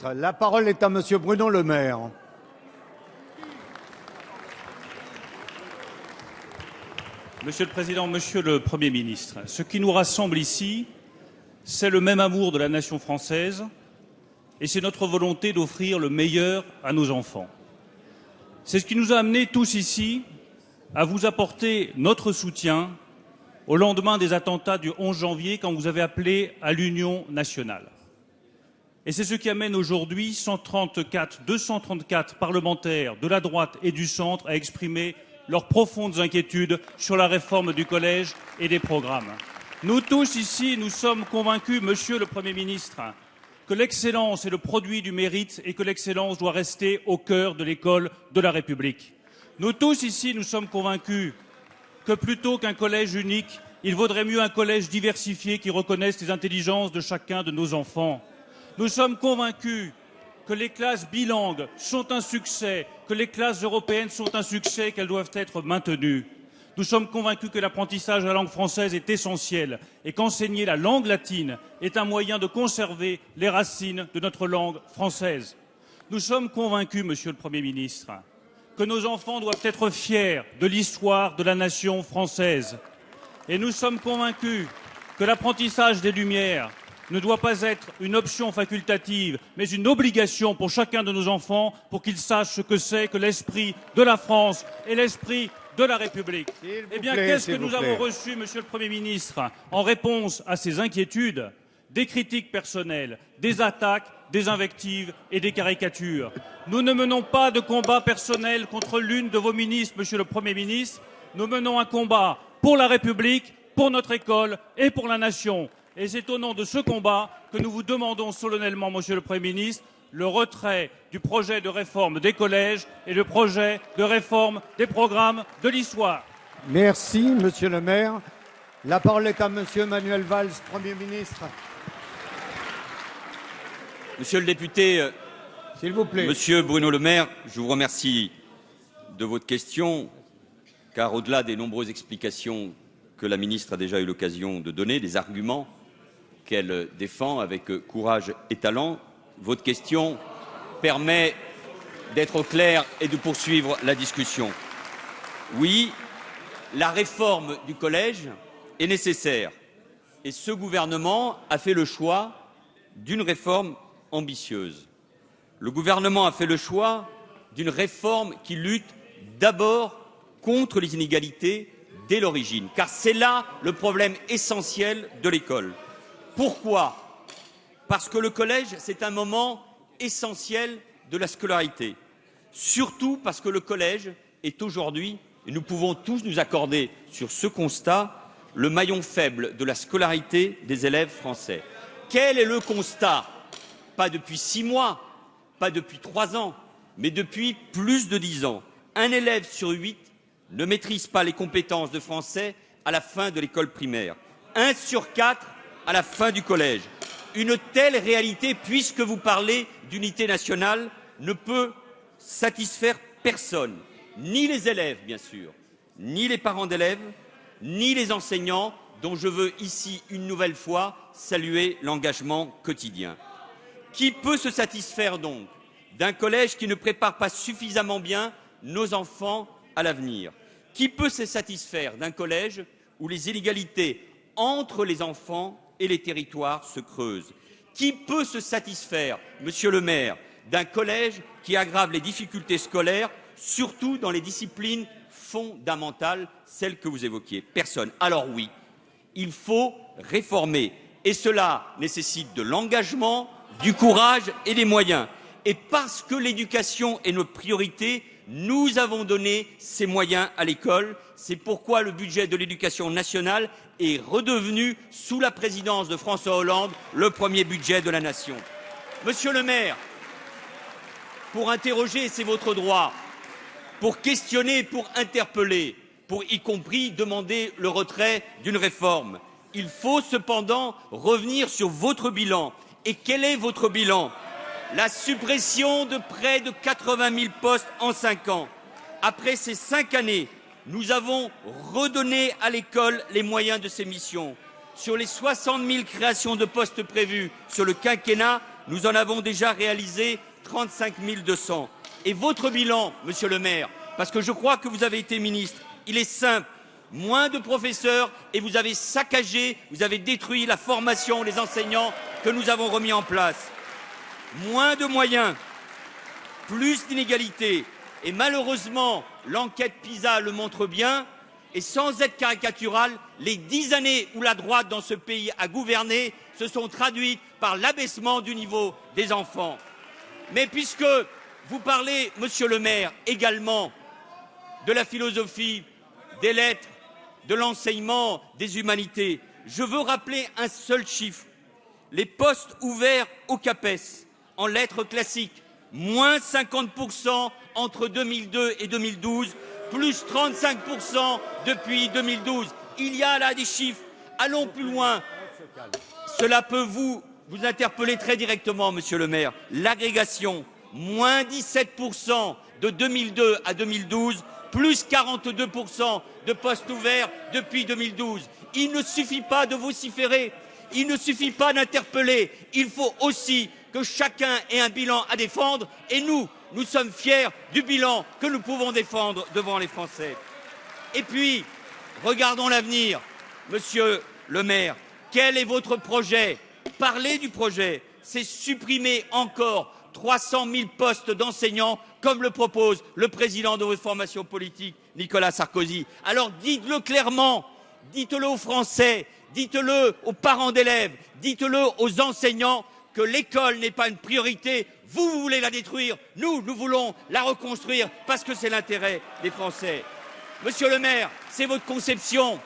La parole est à Monsieur Bruno Le Maire. Monsieur le Président, Monsieur le Premier ministre, ce qui nous rassemble ici, c'est le même amour de la nation française et c'est notre volonté d'offrir le meilleur à nos enfants. C'est ce qui nous a amenés tous ici à vous apporter notre soutien au lendemain des attentats du 11 janvier quand vous avez appelé à l'union nationale. Et c'est ce qui amène aujourd'hui 234 parlementaires de la droite et du centre à exprimer leurs profondes inquiétudes sur la réforme du collège et des programmes. Nous tous ici, nous sommes convaincus, Monsieur le Premier ministre, que l'excellence est le produit du mérite et que l'excellence doit rester au cœur de l'école de la République. Nous tous ici, nous sommes convaincus que plutôt qu'un collège unique, il vaudrait mieux un collège diversifié qui reconnaisse les intelligences de chacun de nos enfants. Nous sommes convaincus que les classes bilingues sont un succès, que les classes européennes sont un succès, qu'elles doivent être maintenues. Nous sommes convaincus que l'apprentissage de la langue française est essentiel et qu'enseigner la langue latine est un moyen de conserver les racines de notre langue française. Nous sommes convaincus, Monsieur le Premier ministre, que nos enfants doivent être fiers de l'histoire de la nation française. Et nous sommes convaincus que l'apprentissage des Lumières ne doit pas être une option facultative, mais une obligation pour chacun de nos enfants pour qu'ils sachent ce que c'est que l'esprit de la France et l'esprit de la République. Eh bien, qu'est-ce que nous avons reçu, Monsieur le Premier ministre, en réponse à ces inquiétudes? Des critiques personnelles, des attaques, des invectives et des caricatures. Nous ne menons pas de combat personnel contre l'une de vos ministres, Monsieur le Premier ministre. Nous menons un combat pour la République, pour notre école et pour la nation. Et c'est au nom de ce combat que nous vous demandons solennellement, Monsieur le Premier ministre, le retrait du projet de réforme des collèges et le projet de réforme des programmes de l'histoire. Merci, Monsieur le Maire. La parole est à Monsieur Manuel Valls, Premier ministre. Monsieur le député, s'il vous plaît. Monsieur Bruno Le Maire, je vous remercie de votre question, car au-delà des nombreuses explications que la ministre a déjà eu l'occasion de donner, des arguments qu'elle défend avec courage et talent, votre question permet d'être au clair et de poursuivre la discussion. Oui, la réforme du collège est nécessaire et ce gouvernement a fait le choix d'une réforme ambitieuse. Le gouvernement a fait le choix d'une réforme qui lutte d'abord contre les inégalités dès l'origine, car c'est là le problème essentiel de l'école. Pourquoi? Parce que le collège, c'est un moment essentiel de la scolarité. Surtout parce que le collège est aujourd'hui, et nous pouvons tous nous accorder sur ce constat, le maillon faible de la scolarité des élèves français. Quel est le constat? Pas depuis 6 mois, pas depuis 3 ans, mais depuis plus de 10 ans. Un élève sur 8 ne maîtrise pas les compétences de français à la fin de l'école primaire. 1 sur 4 à la fin du collège. Une telle réalité, puisque vous parlez d'unité nationale, ne peut satisfaire personne, ni les élèves, bien sûr, ni les parents d'élèves, ni les enseignants, dont je veux ici, une nouvelle fois, saluer l'engagement quotidien. Qui peut se satisfaire donc d'un collège qui ne prépare pas suffisamment bien nos enfants à l'avenir? Qui peut se satisfaire d'un collège où les inégalités entre les enfants et les territoires se creusent? Qui peut se satisfaire, Monsieur le maire, d'un collège qui aggrave les difficultés scolaires, surtout dans les disciplines fondamentales, celles que vous évoquiez? Personne. Alors oui, il faut réformer, et cela nécessite de l'engagement, du courage et des moyens. Et parce que l'éducation est notre priorité, nous avons donné ces moyens à l'école. C'est pourquoi le budget de l'éducation nationale est redevenu, sous la présidence de François Hollande, le premier budget de la nation. Monsieur le maire, pour interroger, c'est votre droit, pour questionner, pour interpeller, pour y compris demander le retrait d'une réforme, il faut cependant revenir sur votre bilan. Et quel est votre bilan? La suppression de près de 80 000 postes en 5 ans. Après ces 5 années, nous avons redonné à l'école les moyens de ses missions. Sur les 60 000 créations de postes prévues sur le quinquennat, Nous en avons déjà réalisé 35 200. Et votre bilan, monsieur le maire, parce que je crois que vous avez été ministre, il est simple. Moins de professeurs et vous avez saccagé, vous avez détruit la formation des enseignants que nous avons remis en place. Moins de moyens, plus d'inégalités. Et malheureusement, l'enquête PISA le montre bien, et sans être caricatural, les 10 années où la droite dans ce pays a gouverné se sont traduites par l'abaissement du niveau des enfants. Mais puisque vous parlez, monsieur le maire, également de la philosophie, des lettres, de l'enseignement, des humanités, je veux rappeler un seul chiffre. Les postes ouverts au CAPES, en lettres classiques, moins 50% entre 2002 et 2012, plus 35% depuis 2012. Il y a là des chiffres. Allons plus loin. Cela peut vous interpeller très directement, monsieur le maire. L'agrégation, moins 17% de 2002 à 2012, plus 42% de postes ouverts depuis 2012. Il ne suffit pas de vociférer, il ne suffit pas d'interpeller, il faut aussi que chacun ait un bilan à défendre et nous sommes fiers du bilan que nous pouvons défendre devant les Français. Et puis, regardons l'avenir. Monsieur le maire, quel est votre projet? Parlez du projet, c'est supprimer encore 300 000 postes d'enseignants, comme le propose le président de votre formation politique, Nicolas Sarkozy. Alors dites-le clairement, dites-le aux Français, dites-le aux parents d'élèves, dites-le aux enseignants que l'école n'est pas une priorité. Vous voulez la détruire, nous voulons la reconstruire parce que c'est l'intérêt des Français. Monsieur le maire, c'est votre conception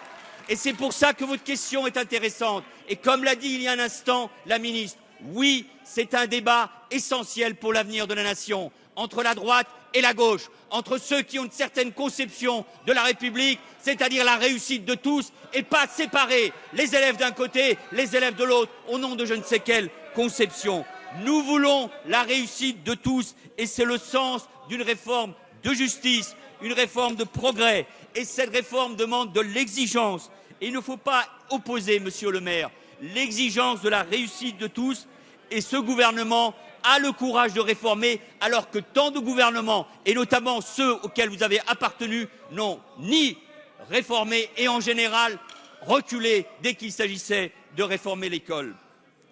et c'est pour ça que votre question est intéressante. Et comme l'a dit il y a un instant la ministre, oui, c'est un débat essentiel pour l'avenir de la nation, entre la droite et la gauche, entre ceux qui ont une certaine conception de la République, c'est-à-dire la réussite de tous, et pas séparer les élèves d'un côté, les élèves de l'autre, au nom de je ne sais quelle conception. Nous voulons la réussite de tous, et c'est le sens d'une réforme de justice, une réforme de progrès, et cette réforme demande de l'exigence. Et il ne faut pas opposer, monsieur le maire, l'exigence de la réussite de tous, et ce gouvernement a le courage de réformer, alors que tant de gouvernements, et notamment ceux auxquels vous avez appartenu, n'ont ni réformé et en général reculé dès qu'il s'agissait de réformer l'école.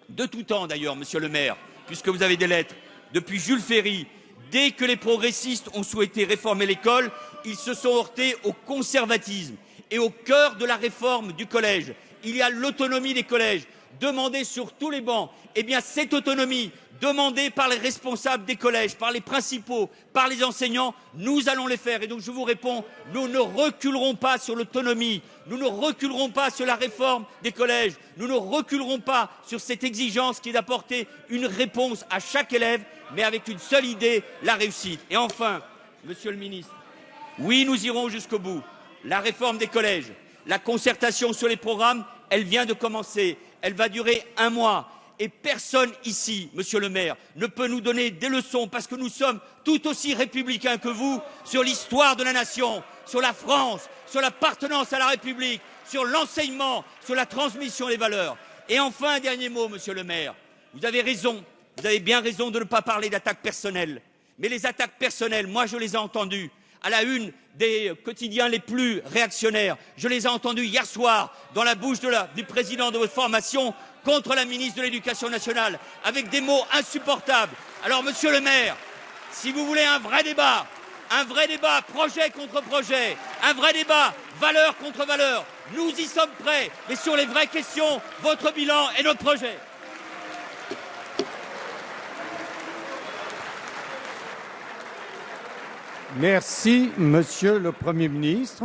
De tout temps d'ailleurs, monsieur le maire, puisque vous avez des lettres, depuis Jules Ferry, dès que les progressistes ont souhaité réformer l'école, ils se sont heurtés au conservatisme. Et au cœur de la réforme du collège, il y a l'autonomie des collèges, demandée sur tous les bancs. Eh bien, cette autonomie, demandée par les responsables des collèges, par les principaux, par les enseignants, nous allons les faire. Et donc, je vous réponds, nous ne reculerons pas sur l'autonomie, nous ne reculerons pas sur la réforme des collèges, nous ne reculerons pas sur cette exigence qui est d'apporter une réponse à chaque élève, mais avec une seule idée, la réussite. Et enfin, monsieur le ministre, oui, nous irons jusqu'au bout. La réforme des collèges, la concertation sur les programmes, elle vient de commencer. Elle va durer 1 mois. Et personne ici, monsieur le maire, ne peut nous donner des leçons parce que nous sommes tout aussi républicains que vous sur l'histoire de la nation, sur la France, sur l'appartenance à la République, sur l'enseignement, sur la transmission des valeurs. Et enfin, un dernier mot, monsieur le maire. Vous avez raison, vous avez bien raison de ne pas parler d'attaques personnelles. Mais les attaques personnelles, moi je les ai entendues à la une des quotidiens les plus réactionnaires. Je les ai entendues hier soir dans la bouche du président de votre formation contre la ministre de l'Éducation nationale, avec des mots insupportables. Alors, monsieur le maire, si vous voulez un vrai débat, projet contre projet, un vrai débat, valeur contre valeur, nous y sommes prêts. Mais sur les vraies questions, votre bilan et notre projet. Merci, monsieur le Premier ministre.